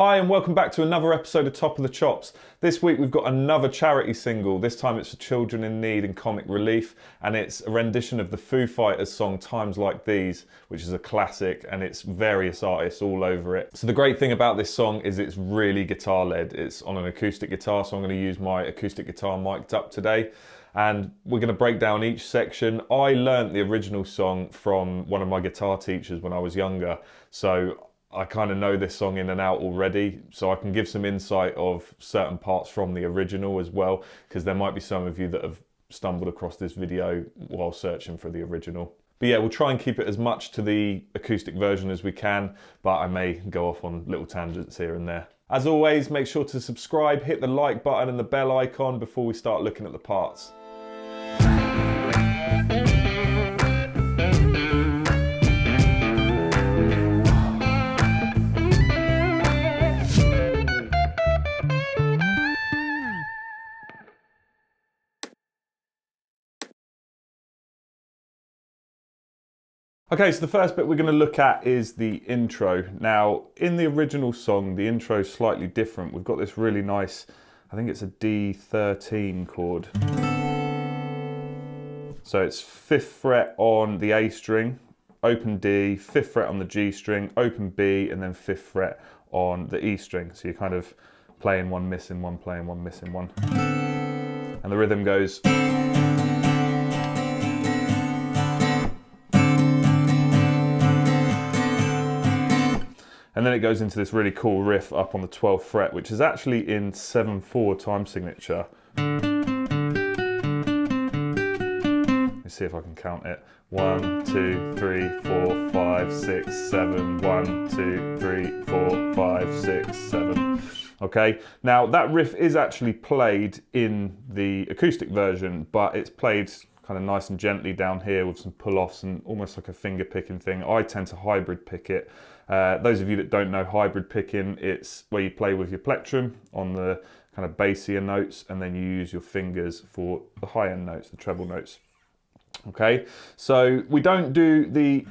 Hi and welcome back to another episode of Top of the Chops. This week we've got another charity single. This time it's for children in need and comic relief, and it's a rendition of the Foo Fighters song Times Like These, which is a classic, and it's various artists all over it. So the great thing about this song is it's really guitar led. It's on an acoustic guitar, so I'm going to use my acoustic guitar mic'd up today. And we're going to break down each section. I learnt the original song from one of my guitar teachers when I was younger, so I kind of know this song in and out already, so I can give some insight of certain parts from the original as well, because there might be some of you that have stumbled across this video while searching for the original. But yeah, we'll try and keep it as much to the acoustic version as we can, but I may go off on little tangents here and there. As always, make sure to subscribe, hit the like button and the bell icon before we start looking at the parts. Okay, so the first bit we're going to look at is the intro. Now, in the original song, the intro is slightly different. We've got this really nice, I think it's a D13 chord. So it's 5th fret on the A string, open D, 5th fret on the G string, open B, and then 5th fret on the E string. So you're kind of playing one, missing one, playing one, missing one. And the rhythm goes... And then it goes into this really cool riff up on the 12th fret, which is actually in 7/4 time signature. Let me see if I can count it. 1, 2, 3, 4, 5, 6, 7. 1, 2, 3, 4, 5, 6, 7. Okay, now that riff is actually played in the acoustic version, but it's played kind of nice and gently down here with some pull-offs and almost like a finger picking thing. I tend to hybrid pick it. Those of you that don't know hybrid picking, it's where you play with your plectrum on the kind of bassier notes, and then you use your fingers for the high-end notes, the treble notes. Okay, so we don't do the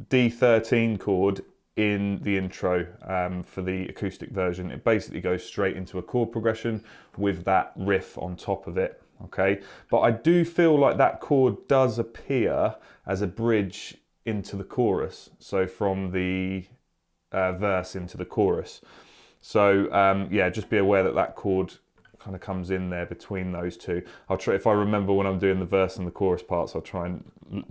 D13 chord in the intro for the acoustic version. It basically goes straight into a chord progression with that riff on top of it. Okay, but I do feel like that chord does appear as a bridge into the chorus, so from the verse into the chorus. So yeah, just be aware that that chord kind of comes in there between those two. I'll try, if I remember when I'm doing the verse and the chorus parts, I'll try and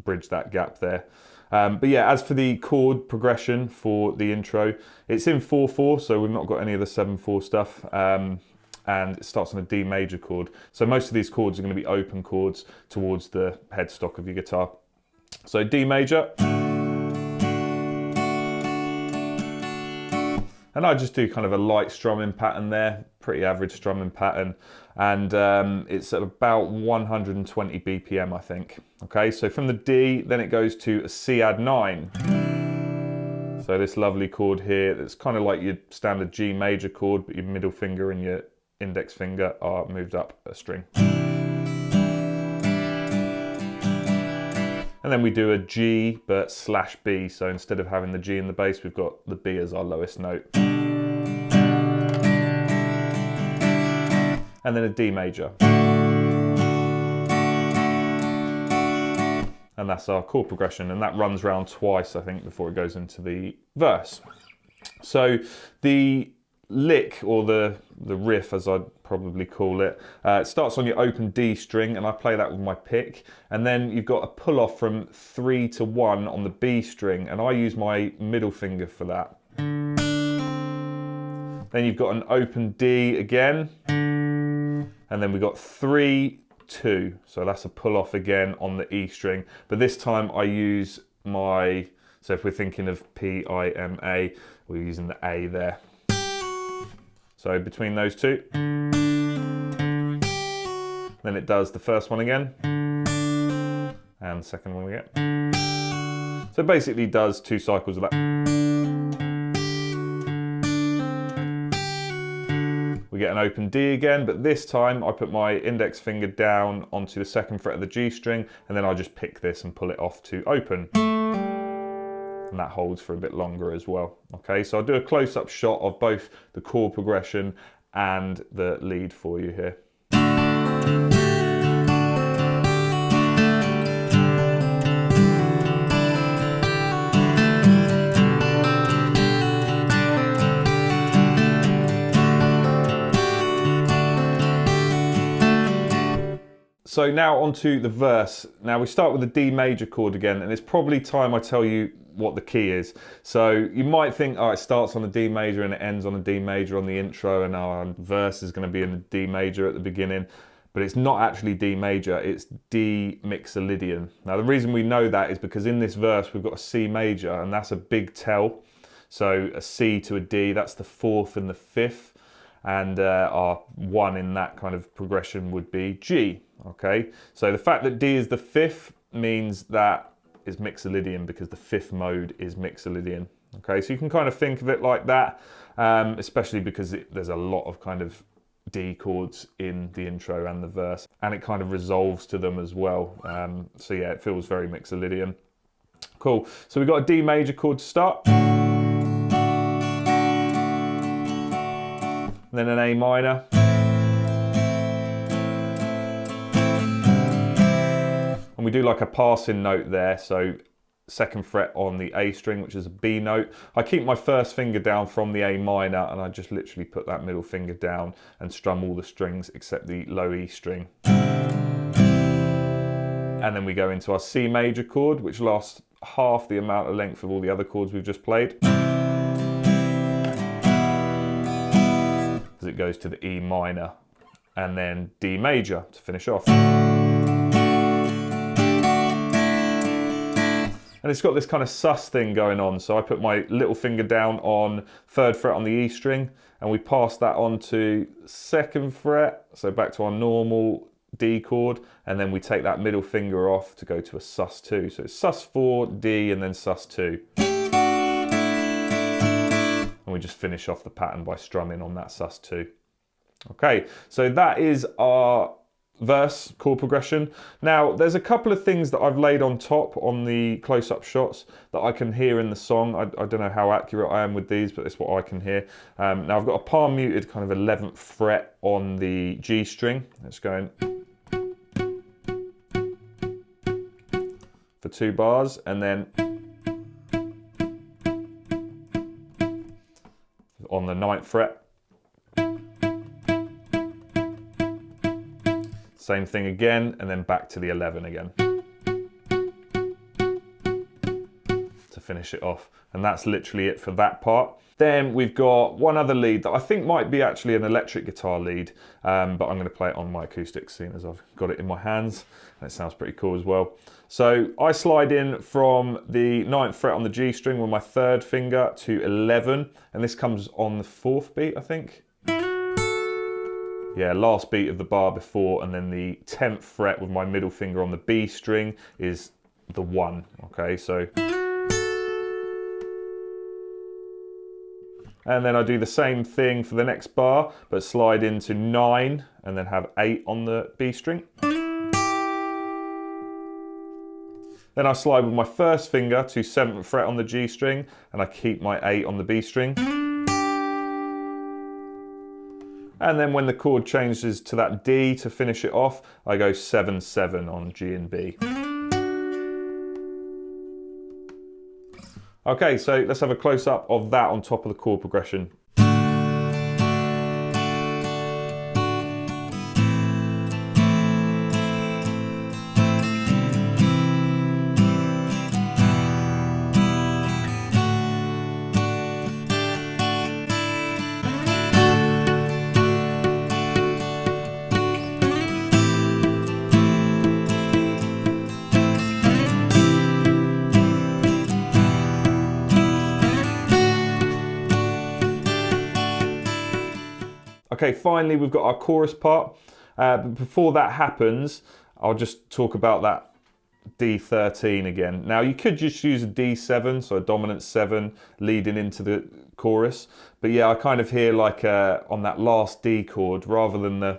bridge that gap there. But yeah, as for the chord progression for the intro, it's in 4/4, so we've not got any of the 7/4 stuff. And it starts on a D major chord. So most of these chords are going to be open chords towards the headstock of your guitar. So D major. And I just do kind of a light strumming pattern there, pretty average strumming pattern. And it's at about 120 BPM, I think. Okay, so from the D, then it goes to a C add 9. So this lovely chord here, that's kind of like your standard G major chord, but your middle finger and your index finger are moved up a string. And then we do a G but slash B, so instead of having the G in the bass, we've got the B as our lowest note. And then a D major. And that's our chord progression, and that runs round twice, I think, before it goes into the verse. So the lick, or the riff as I'd probably call it, it starts on your open D string, and I play that with my pick, and then you've got a pull off from 3 to 1 on the B string, and I use my middle finger for that. Then you've got an open D again, and then we've got 3, 2, so that's a pull off again on the E string, but this time I use my, so if we're thinking of P-I-M-A, we're using the A there. So between those two, then it does the first one again, and the second one again. So it basically does 2 cycles of that. We get an open D again, but this time I put my index finger down onto the 2nd fret of the G string, and then I just pick this and pull it off to open. and that holds for a bit longer as well. Okay, so I'll do a close-up shot of both the chord progression and the lead for you here. So now onto the verse. Now we start with the D major chord again, and it's probably time I tell you what the key is. So you might think, oh, it starts on a D major and it ends on a D major on the intro, and our verse is going to be in a D major at the beginning. But it's not actually D major, it's D mixolydian. Now the reason we know that is because in this verse we've got a C major, and that's a big tell. So a C to a D, that's the fourth and the fifth. And our one in that kind of progression would be G. Okay, so the fact that D is the fifth means that is mixolydian because the fifth mode is mixolydian. Okay, so you can kind of think of it like that, especially because there's a lot of kind of D chords in the intro and the verse, and it kind of resolves to them as well. So yeah, it feels very mixolydian. Cool, so we've got a D major chord to start. Then an A minor. And we do like a passing note there, so second fret on the A string, which is a B note. I keep my first finger down from the A minor, and I just literally put that middle finger down and strum all the strings except the low E string. And then we go into our C major chord, which lasts half the amount of length of all the other chords we've just played. As it goes to the E minor, and then D major to finish off. And it's got this kind of sus thing going on. So I put my little finger down on third fret on the E string, and we pass that on to second fret, so back to our normal D chord, and then we take that middle finger off to go to a sus2. So it's sus4, D, and then sus2. And we just finish off the pattern by strumming on that sus2. Okay, so that is our verse chord progression. Now there's a couple of things that I've laid on top on the close-up shots that I can hear in the song. I don't know how accurate I am with these, but it's what I can hear. Now I've got a palm muted kind of 11th fret on the G string. It's going for 2 bars, and then on the 9th fret. Same thing again, and then back to the 11 again to finish it off. And that's literally it for that part. Then we've got one other lead that I think might be actually an electric guitar lead, but I'm going to play it on my acoustic, seeing as I've got it in my hands, and it sounds pretty cool as well. So I slide in from the 9th fret on the G string with my third finger to 11, and this comes on the 4th beat, I think. Yeah, last beat of the bar before, and then the 10th fret with my middle finger on the B string is the 1, okay, so. And then I do the same thing for the next bar, but slide into 9 and then have 8 on the B string. Then I slide with my first finger to 7th fret on the G string, and I keep my 8 on the B string. And then when the chord changes to that D to finish it off, I go 7-7 on G and B. Okay, so let's have a close-up of that on top of the chord progression. Okay, finally we've got our chorus part, but before that happens, I'll just talk about that D13 again. Now you could just use a D7, so a dominant 7 leading into the chorus, but yeah, I kind of hear like on that last D chord, rather than the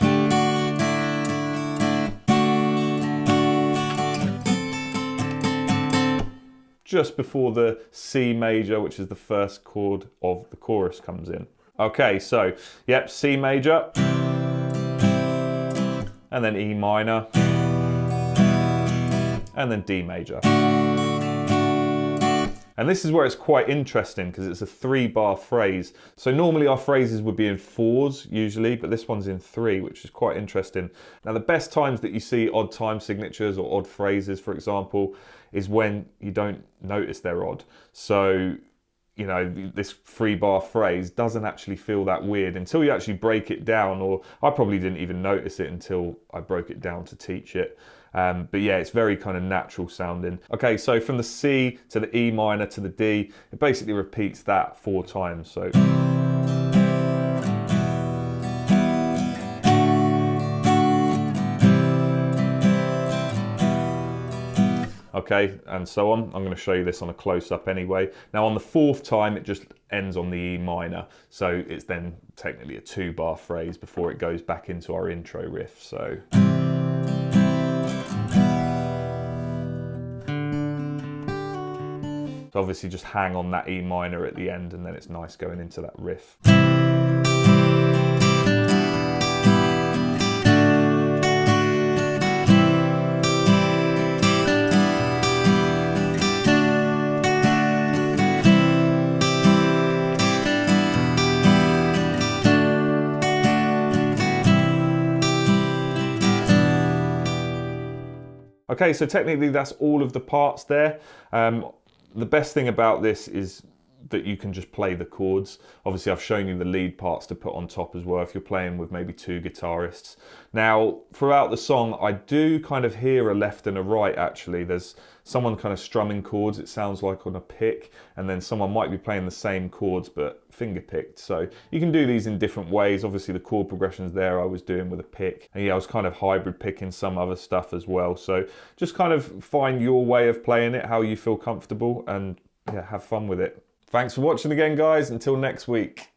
just before the C major, which is the first chord of the chorus, comes in. Okay, so, yep, C major, and then E minor, and then D major. And this is where it's quite interesting because it's a 3-bar phrase. So normally our phrases would be in 4s usually, but this one's in 3, which is quite interesting. Now the best times that you see odd time signatures or odd phrases, for example, is when you don't notice they're odd. So, you know, this 3-bar phrase doesn't actually feel that weird until you actually break it down, or I probably didn't even notice it until I broke it down to teach it. But yeah, it's very kind of natural sounding. Okay, so from the C to the E minor to the D, it basically repeats that 4 times. So. Okay, and so on. I'm going to show you this on a close-up anyway. Now on the 4th time, it just ends on the E minor. So it's then technically a 2-bar phrase before it goes back into our intro riff. So. So obviously just hang on that E minor at the end and then it's nice going into that riff. Okay, so technically that's all of the parts there. The best thing about this is that you can just play the chords. Obviously I've shown you the lead parts to put on top as well if you're playing with maybe 2 guitarists. Now throughout the song I do kind of hear a left and a right actually. There's someone kind of strumming chords, it sounds like on a pick, and then someone might be playing the same chords but finger picked. So you can do these in different ways. Obviously the chord progressions there I was doing with a pick, and yeah, I was kind of hybrid picking some other stuff as well. So just kind of find your way of playing it, how you feel comfortable, and yeah, have fun with it. Thanks for watching again, guys. Until next week.